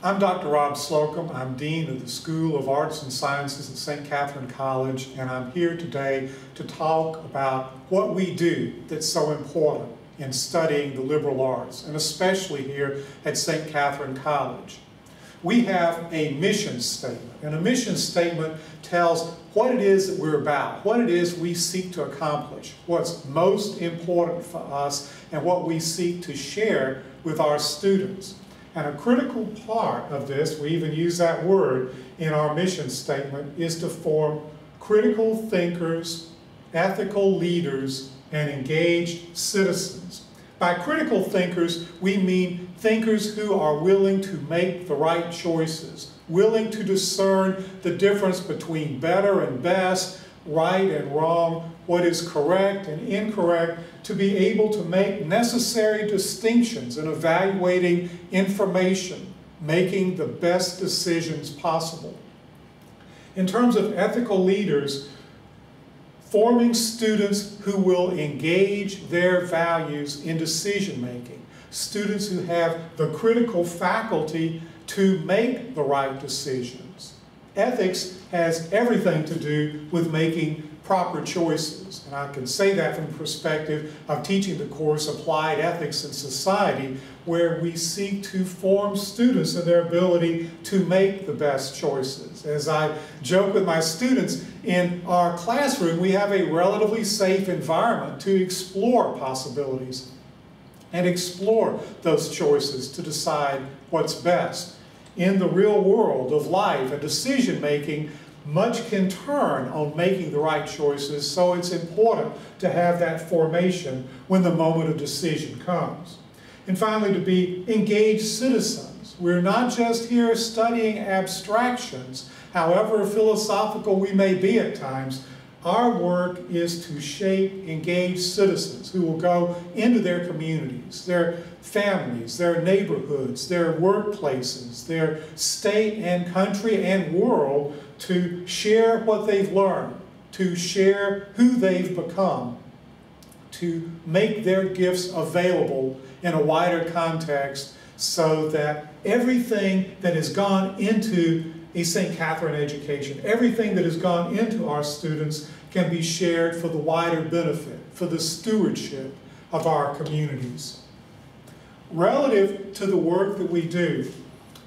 I'm Dr. Rob Slocum. I'm Dean of the School of Arts and Sciences at St. Catharine College, and I'm here today to talk about what we do that's so important in studying the liberal arts, and especially here at St. Catharine College. We have a mission statement, and a mission statement tells what it is that we're about, what it is we seek to accomplish, what's most important for us, and what we seek to share with our students. And a critical part of this, we even use that word in our mission statement, is to form critical thinkers, ethical leaders, and engaged citizens. By critical thinkers, we mean thinkers who are willing to make the right choices, willing to discern the difference between better and best, right and wrong, what is correct and incorrect, to be able to make necessary distinctions in evaluating information, making the best decisions possible. In terms of ethical leaders, forming students who will engage their values in decision making, students who have the critical faculty to make the right decisions. Ethics has everything to do with making proper choices, and I can say that from the perspective of teaching the course Applied Ethics in Society, where we seek to form students in their ability to make the best choices. As I joke with my students, in our classroom we have a relatively safe environment to explore possibilities and explore those choices to decide what's best. In the real world of life and decision making, much can turn on making the right choices, so it's important to have that formation when the moment of decision comes. And finally, to be engaged citizens. We're not just here studying abstractions, however philosophical we may be at times. Our work is to shape engaged citizens who will go into their communities, their families, their neighborhoods, their workplaces, their state and country and world, to share what they've learned, to share who they've become, to make their gifts available in a wider context so that everything that has gone into a St. Catharine education, everything that has gone into our students can be shared for the wider benefit, for the stewardship of our communities. Relative to the work that we do,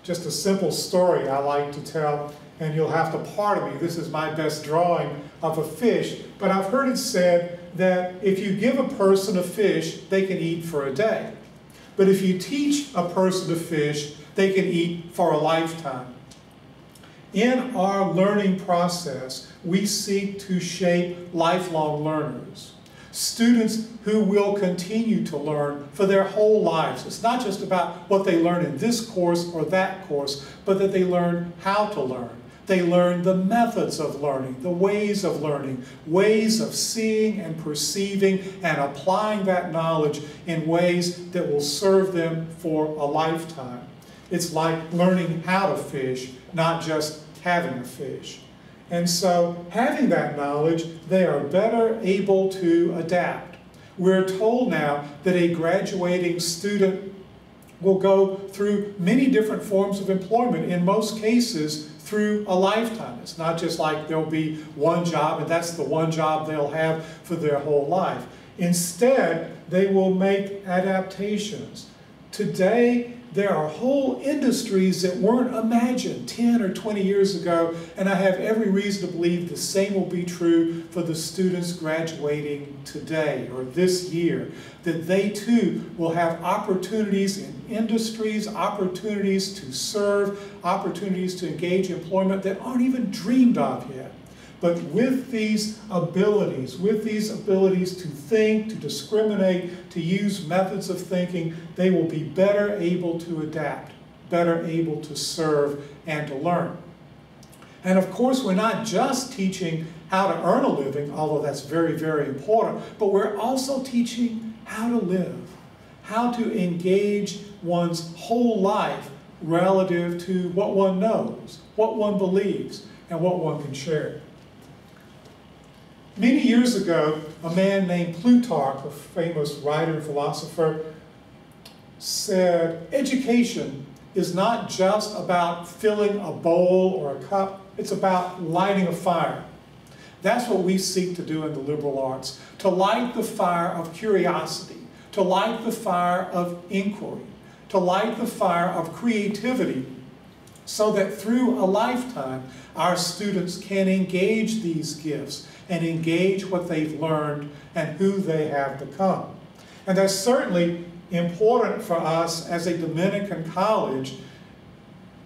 just a simple story I like to tell, and you'll have to pardon me, this is my best drawing of a fish, but I've heard it said that if you give a person a fish, they can eat for a day. But if you teach a person to fish, they can eat for a lifetime. In our learning process, we seek to shape lifelong learners, students who will continue to learn for their whole lives. It's not just about what they learn in this course or that course, but that they learn how to learn. They learn the methods of learning, the ways of learning, ways of seeing and perceiving and applying that knowledge in ways that will serve them for a lifetime. It's like learning how to fish, not just having a fish. And so, having that knowledge, they are better able to adapt. We're told now that a graduating student will go through many different forms of employment, in most cases through a lifetime. It's not just like there'll be one job and that's the one job they'll have for their whole life. Instead, they will make adaptations. Today, there are whole industries that weren't imagined 10 or 20 years ago, and I have every reason to believe the same will be true for the students graduating today or this year, that they too will have opportunities in industries, opportunities to serve, opportunities to engage in employment that aren't even dreamed of yet. But with these abilities to think, to discriminate, to use methods of thinking, they will be better able to adapt, better able to serve and to learn. And of course, we're not just teaching how to earn a living, although that's very, very important, but we're also teaching how to live, how to engage one's whole life relative to what one knows, what one believes, and what one can share. Many years ago, a man named Plutarch, a famous writer and philosopher, said, education is not just about filling a bowl or a cup, it's about lighting a fire. That's what we seek to do in the liberal arts, to light the fire of curiosity, to light the fire of inquiry, to light the fire of creativity, so that through a lifetime, our students can engage these gifts and engage what they've learned and who they have become. And that's certainly important for us as a Dominican college.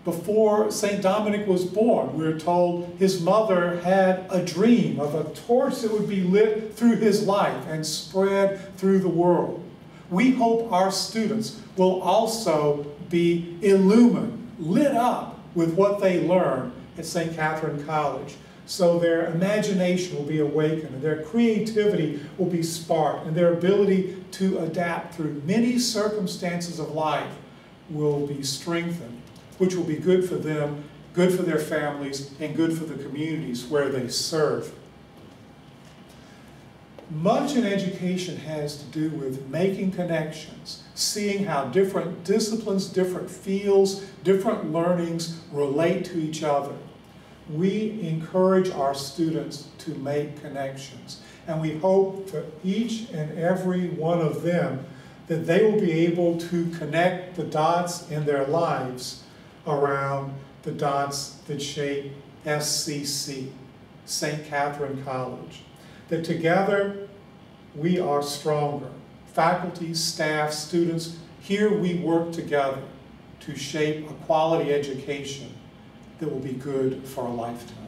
Before St. Dominic was born, we're told his mother had a dream of a torch that would be lit through his life and spread through the world. We hope our students will also be illumined, lit up with what they learn at St. Catharine College. So their imagination will be awakened, and their creativity will be sparked, and their ability to adapt through many circumstances of life will be strengthened, which will be good for them, good for their families, and good for the communities where they serve. Much in education has to do with making connections, seeing how different disciplines, different fields, different learnings relate to each other. We encourage our students to make connections, and we hope for each and every one of them that they will be able to connect the dots in their lives around the dots that shape SCC, St. Catharine College. That together we are stronger. Faculty, staff, students, here we work together to shape a quality education that will be good for a lifetime.